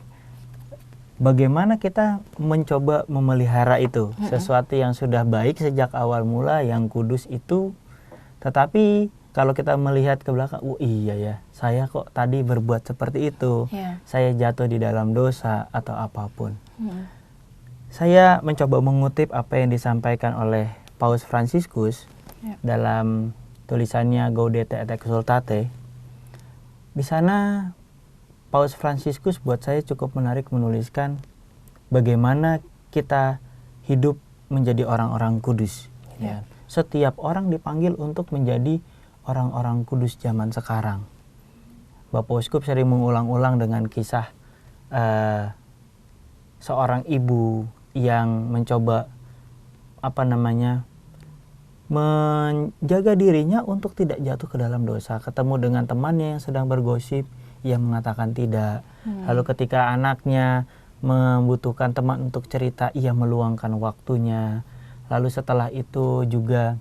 Bagaimana kita mencoba memelihara itu, sesuatu yang sudah baik sejak awal mula, yang kudus itu, tetapi kalau kita melihat ke belakang, oh iya ya, saya kok tadi berbuat seperti itu, saya jatuh di dalam dosa atau apapun. Saya mencoba mengutip apa yang disampaikan oleh Paus Fransiskus dalam tulisannya Gaudete et Exsultate. Di sana Paus Fransiskus buat saya cukup menarik menuliskan bagaimana kita hidup menjadi orang-orang kudus. Setiap orang dipanggil untuk menjadi orang-orang kudus zaman sekarang. Bapak Uskup sering mengulang-ulang dengan kisah seorang ibu yang mencoba menjaga dirinya untuk tidak jatuh ke dalam dosa. Ketemu dengan temannya yang sedang bergosip, ia mengatakan tidak. Lalu ketika anaknya membutuhkan teman untuk cerita, ia meluangkan waktunya. Lalu setelah itu juga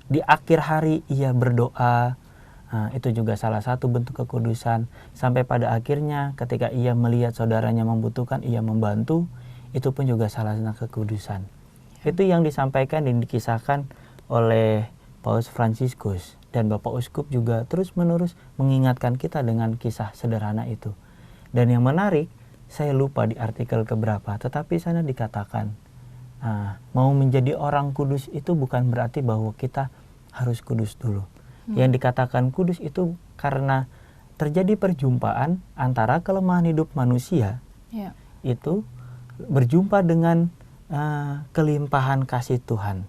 di akhir hari ia berdoa. Itu juga salah satu bentuk kekudusan. Sampai pada akhirnya ketika ia melihat saudaranya membutuhkan, ia membantu. Itu pun juga salah satu kekudusan. Itu yang disampaikan dan dikisahkan oleh Paus Fransiskus. Dan Bapak Uskup juga terus-menerus mengingatkan kita dengan kisah sederhana itu. Dan yang menarik, saya lupa di artikel keberapa, tetapi sana dikatakan, mau menjadi orang kudus itu bukan berarti bahwa kita harus kudus dulu. Yang dikatakan kudus itu karena terjadi perjumpaan antara kelemahan hidup manusia, itu berjumpa dengan kelimpahan kasih Tuhan.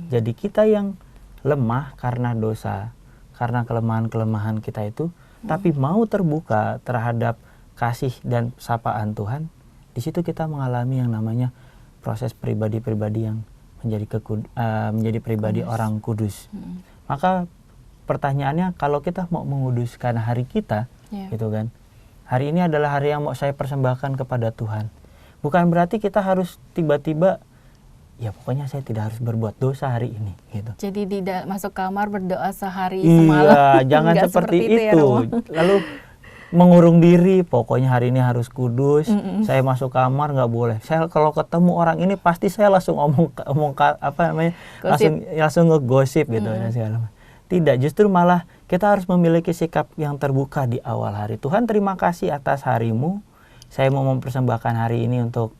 Jadi kita yang lemah karena dosa, karena kelemahan-kelemahan kita itu, tapi mau terbuka terhadap kasih dan sapaan Tuhan, di situ kita mengalami yang namanya proses pribadi-pribadi yang menjadi pribadi orang kudus. Maka pertanyaannya, kalau kita mau menguduskan hari kita, gitu kan, hari ini adalah hari yang mau saya persembahkan kepada Tuhan. Bukan berarti kita harus tiba-tiba, ya pokoknya saya tidak harus berbuat dosa hari ini, gitu. Jadi tidak masuk kamar berdoa sehari semalam. Iya, jangan seperti itu. Lalu mengurung diri, pokoknya hari ini harus kudus. Saya masuk kamar nggak boleh. Saya kalau ketemu orang ini pasti saya langsung langsung ngegosip gitu dan segala macam. Tidak, justru malah kita harus memiliki sikap yang terbuka di awal hari. Tuhan, terima kasih atas harimu. Saya mau mempersembahkan hari ini untuk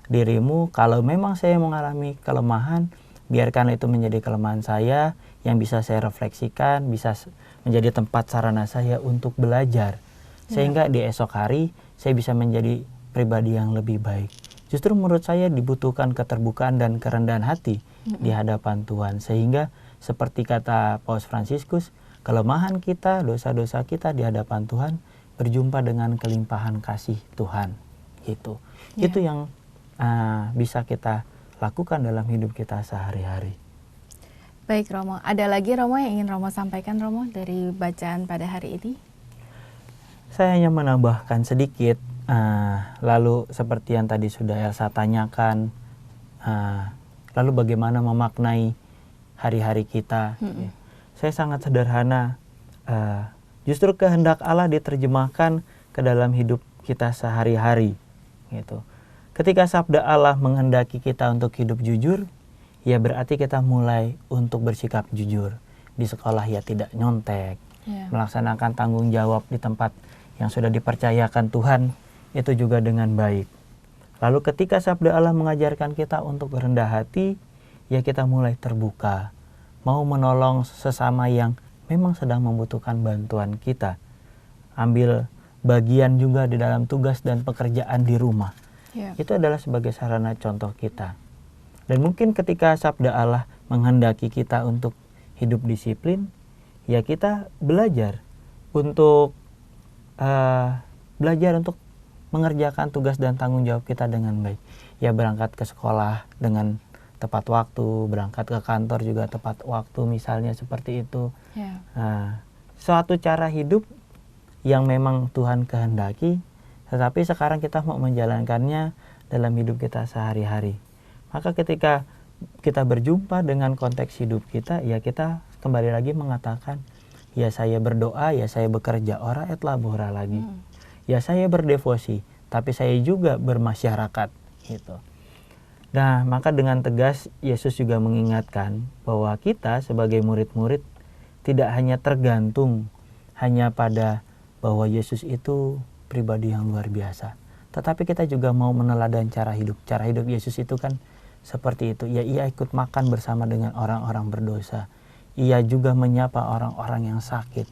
dirimu. Kalau memang saya mengalami kelemahan, biarkan itu menjadi kelemahan saya yang bisa saya refleksikan, bisa menjadi tempat sarana saya untuk belajar. Sehingga di esok hari saya bisa menjadi pribadi yang lebih baik. Justru menurut saya dibutuhkan keterbukaan dan kerendahan hati di hadapan Tuhan. Sehingga seperti kata Paus Fransiskus, kelemahan kita, dosa-dosa kita di hadapan Tuhan berjumpa dengan kelimpahan kasih Tuhan. Gitu. Itu yang bisa kita lakukan dalam hidup kita sehari-hari. Baik Romo, ada lagi Romo yang ingin Romo sampaikan Romo dari bacaan pada hari ini? Saya hanya menambahkan sedikit, lalu seperti yang tadi sudah Elsa tanyakan, lalu bagaimana memaknai hari-hari kita. Saya sangat sederhana, justru kehendak Allah diterjemahkan ke dalam hidup kita sehari-hari. Gitu. Ketika sabda Allah menghendaki kita untuk hidup jujur, ya berarti kita mulai untuk bersikap jujur. Di sekolah ya tidak nyontek, melaksanakan tanggung jawab di tempat yang sudah dipercayakan Tuhan, itu juga dengan baik. Lalu ketika sabda Allah mengajarkan kita untuk berendah hati, ya kita mulai terbuka, mau menolong sesama yang memang sedang membutuhkan bantuan kita. Ambil bagian juga di dalam tugas dan pekerjaan di rumah. Itu adalah sebagai sarana contoh kita. Dan mungkin ketika sabda Allah menghendaki kita untuk hidup disiplin, ya kita belajar untuk mengerjakan tugas dan tanggung jawab kita dengan baik. Ya berangkat ke sekolah dengan tepat waktu, berangkat ke kantor juga tepat waktu, misalnya seperti itu. Suatu cara hidup yang memang Tuhan kehendaki, tetapi sekarang kita mau menjalankannya dalam hidup kita sehari-hari. Maka ketika kita berjumpa dengan konteks hidup kita, ya kita kembali lagi mengatakan, ya saya berdoa, ya saya bekerja, ora et labora lagi. Ya saya berdevosi, tapi saya juga bermasyarakat. Gitu. Nah, maka dengan tegas Yesus juga mengingatkan bahwa kita sebagai murid-murid tidak hanya tergantung hanya pada bahwa Yesus itu pribadi yang luar biasa. Tetapi kita juga mau meneladan cara hidup. Cara hidup Yesus itu kan seperti itu. Ya, ia ikut makan bersama dengan orang-orang berdosa. Ia juga menyapa orang-orang yang sakit.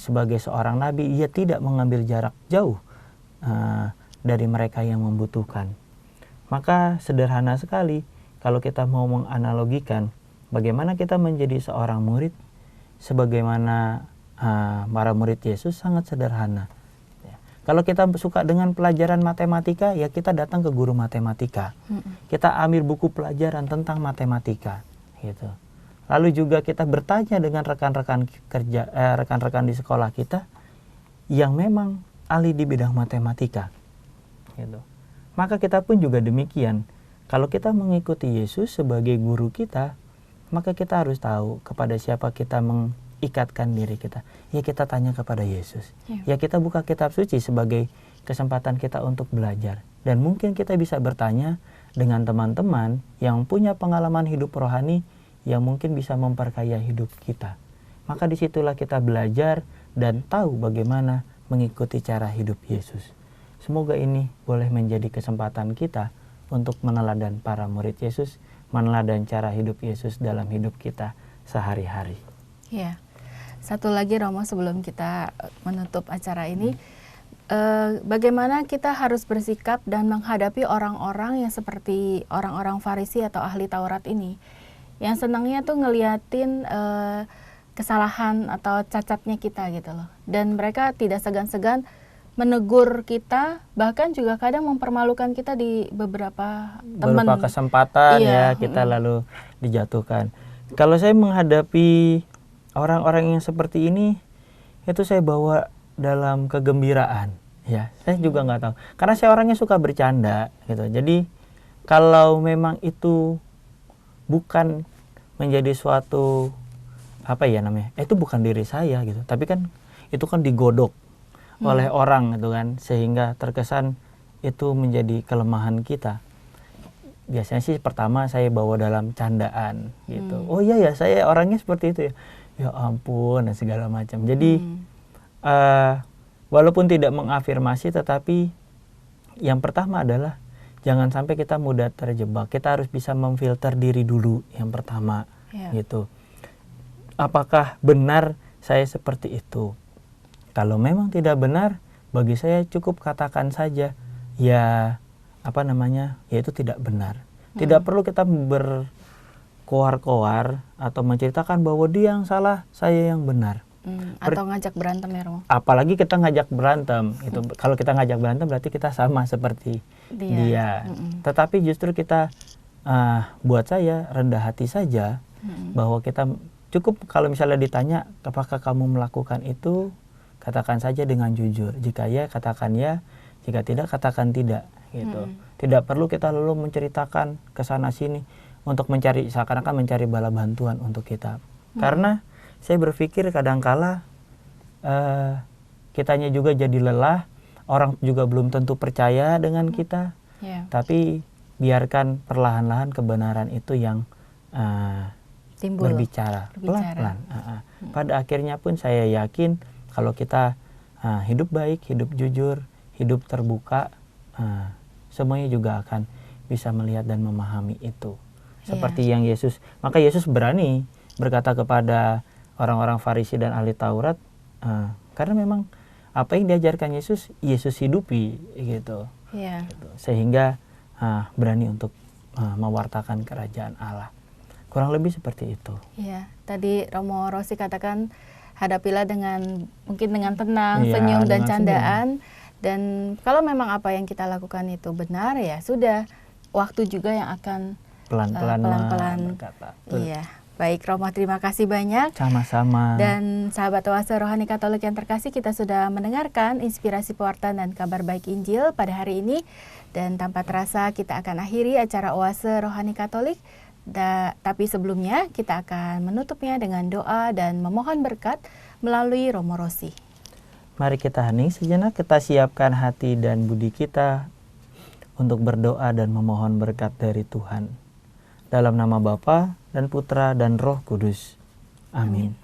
Sebagai seorang nabi, ia tidak mengambil jarak jauh dari mereka yang membutuhkan. Maka sederhana sekali kalau kita mau menganalogikan bagaimana kita menjadi seorang murid, sebagaimana para murid Yesus sangat sederhana. Kalau kita suka dengan pelajaran matematika, ya kita datang ke guru matematika. Kita ambil buku pelajaran tentang matematika. gitu. Lalu juga kita bertanya dengan rekan-rekan kerja, rekan-rekan di sekolah kita yang memang ahli di bidang matematika, gitu. Maka kita pun juga demikian. Kalau kita mengikuti Yesus sebagai guru kita, maka kita harus tahu kepada siapa kita mengikatkan diri kita. Ya kita tanya kepada Yesus. Ya kita buka kitab suci sebagai kesempatan kita untuk belajar. Dan mungkin kita bisa bertanya dengan teman-teman yang punya pengalaman hidup rohani yang mungkin bisa memperkaya hidup kita. Maka disitulah kita belajar dan tahu bagaimana mengikuti cara hidup Yesus. Semoga ini boleh menjadi kesempatan kita untuk meneladan para murid Yesus, meneladan cara hidup Yesus dalam hidup kita sehari-hari. Ya, satu lagi Romo sebelum kita menutup acara ini, bagaimana kita harus bersikap dan menghadapi orang-orang yang seperti orang-orang Farisi atau ahli Taurat ini, yang senangnya tuh ngeliatin kesalahan atau cacatnya kita gitu loh. Dan mereka tidak segan-segan menegur kita, bahkan juga kadang mempermalukan kita di beberapa teman. Beberapa kesempatan ya kita lalu dijatuhkan. Kalau saya menghadapi orang-orang yang seperti ini, itu saya bawa dalam kegembiraan. Ya, saya juga nggak tahu. Karena saya orangnya suka bercanda gitu. Jadi kalau memang itu bukan menjadi suatu itu bukan diri saya gitu, tapi kan itu kan digodok oleh orang gitu kan, sehingga terkesan itu menjadi kelemahan kita. Biasanya sih pertama saya bawa dalam candaan gitu. Oh iya ya, saya orangnya seperti itu ya. Ya ampun dan segala macam. Jadi walaupun tidak mengafirmasi, tetapi yang pertama adalah jangan sampai kita mudah terjebak. Kita harus bisa memfilter diri dulu yang pertama, gitu. Apakah benar saya seperti itu? Kalau memang tidak benar, bagi saya cukup katakan saja, ya itu tidak benar. Tidak perlu kita berkoar-koar atau menceritakan bahwa dia yang salah, saya yang benar. Atau ngajak berantem ya Romo. Apalagi kita ngajak berantem, itu kalau kita ngajak berantem berarti kita sama seperti dia. Tetapi justru kita buat saya rendah hati saja, bahwa kita cukup kalau misalnya ditanya apakah kamu melakukan itu, katakan saja dengan jujur. Jika ya, katakan ya. Jika tidak, katakan tidak. Gitu. Tidak perlu kita lalu menceritakan ke sana sini untuk mencari, seakan-akan mencari bala bantuan untuk kita. Karena saya berpikir kadangkala kitanya juga jadi lelah, orang juga belum tentu percaya dengan kita. Tapi biarkan perlahan-lahan kebenaran itu yang timbul, berbicara pelan-pelan. Pada akhirnya pun saya yakin kalau kita hidup baik, hidup jujur, hidup terbuka, semuanya juga akan bisa melihat dan memahami itu. Seperti yang Yesus, maka Yesus berani berkata kepada orang-orang Farisi dan ahli Taurat, karena memang apa yang diajarkan Yesus hidupi gitu. Gitu. Sehingga berani untuk mewartakan kerajaan Allah. Kurang lebih seperti itu. Iya, tadi Romo Rosi katakan hadapilah mungkin dengan tenang, senyum dan candaan. Dan kalau memang apa yang kita lakukan itu benar, ya sudah, waktu juga yang akan pelan-pelan berkata. Iya. Baik Romo, terima kasih banyak. Sama-sama. Dan sahabat Oase Rohani Katolik yang terkasih, kita sudah mendengarkan inspirasi pewartaan dan kabar baik Injil pada hari ini. Dan tanpa terasa kita akan akhiri acara Oase Rohani Katolik. Tapi sebelumnya kita akan menutupnya dengan doa dan memohon berkat melalui Romo Rosi. Mari kita hening sejenak, kita siapkan hati dan budi kita untuk berdoa dan memohon berkat dari Tuhan. Dalam nama Bapa dan Putra dan Roh Kudus. Amin.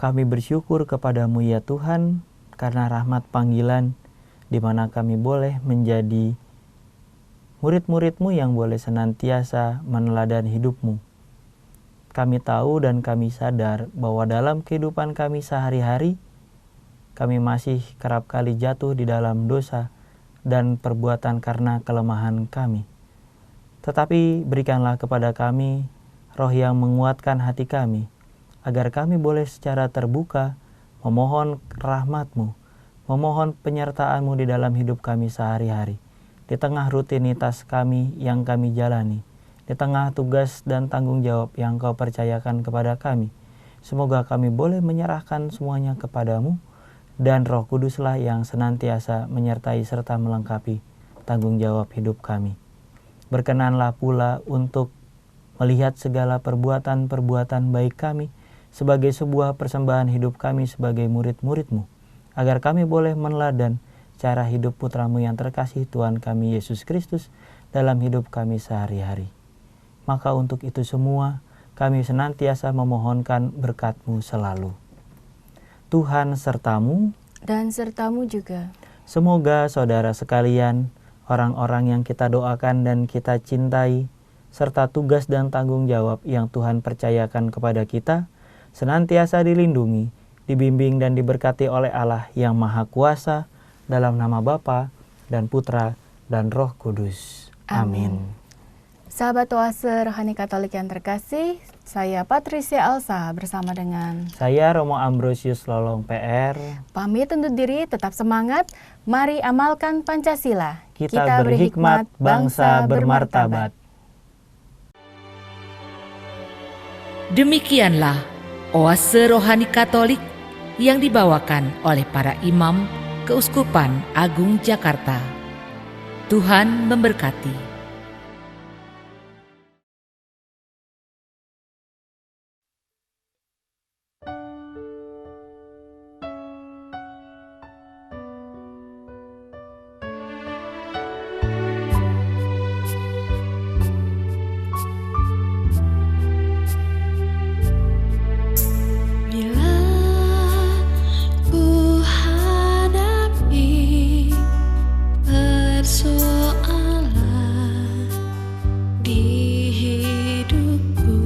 Kami bersyukur kepadamu ya Tuhan, karena rahmat panggilan di mana kami boleh menjadi murid-murid-Mu yang boleh senantiasa meneladan hidup-Mu. Kami tahu dan kami sadar bahwa dalam kehidupan kami sehari-hari, kami masih kerap kali jatuh di dalam dosa dan perbuatan karena kelemahan kami. Tetapi berikanlah kepada kami roh yang menguatkan hati kami, agar kami boleh secara terbuka memohon rahmat-Mu, memohon penyertaan-Mu di dalam hidup kami sehari-hari, di tengah rutinitas kami yang kami jalani, di tengah tugas dan tanggung jawab yang Kau percayakan kepada kami. Semoga kami boleh menyerahkan semuanya kepadamu, dan Roh Kuduslah yang senantiasa menyertai serta melengkapi tanggung jawab hidup kami. Berkenanlah pula untuk melihat segala perbuatan-perbuatan baik kami sebagai sebuah persembahan hidup kami sebagai murid-murid-Mu, agar kami boleh meneladan cara hidup Putra-Mu yang terkasih, Tuhan kami Yesus Kristus, dalam hidup kami sehari-hari. Maka untuk itu semua, kami senantiasa memohonkan berkat-Mu selalu. Tuhan sertamu, dan sertamu juga. Semoga saudara sekalian, orang-orang yang kita doakan dan kita cintai, serta tugas dan tanggung jawab yang Tuhan percayakan kepada kita, senantiasa dilindungi, dibimbing dan diberkati oleh Allah yang Maha Kuasa, dalam nama Bapa dan Putra dan Roh Kudus. Amin. Sahabat Oase Rohani Katolik yang terkasih, saya Patricia Alsa bersama dengan saya Romo Ambrosius Lolong PR. Pamit undur diri, tetap semangat, mari amalkan Pancasila. Kita berhikmat, bangsa bermartabat. Demikianlah Oase Rohani Katolik yang dibawakan oleh para imam Keuskupan Agung Jakarta. Tuhan memberkati. Di hidupku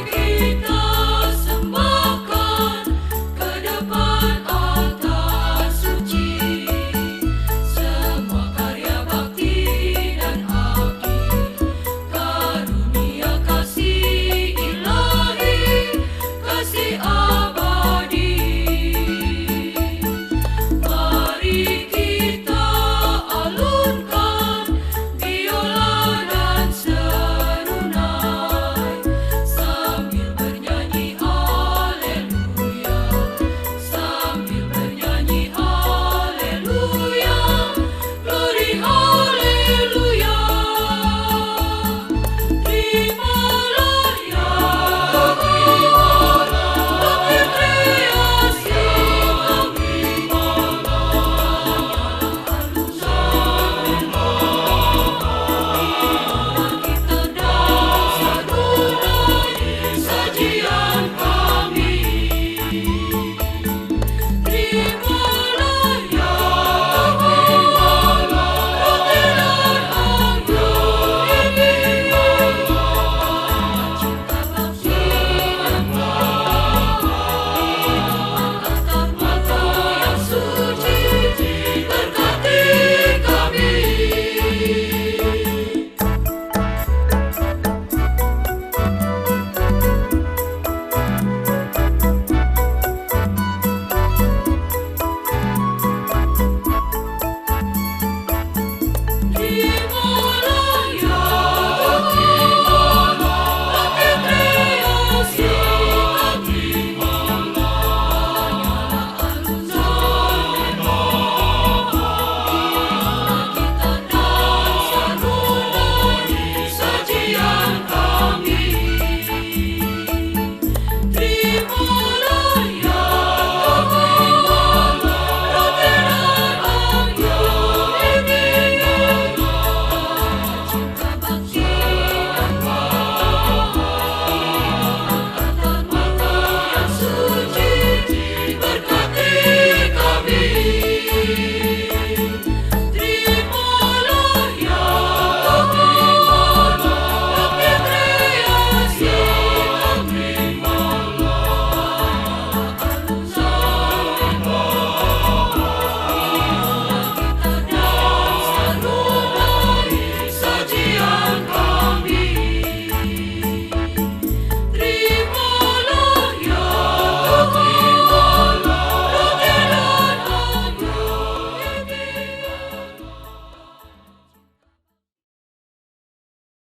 kita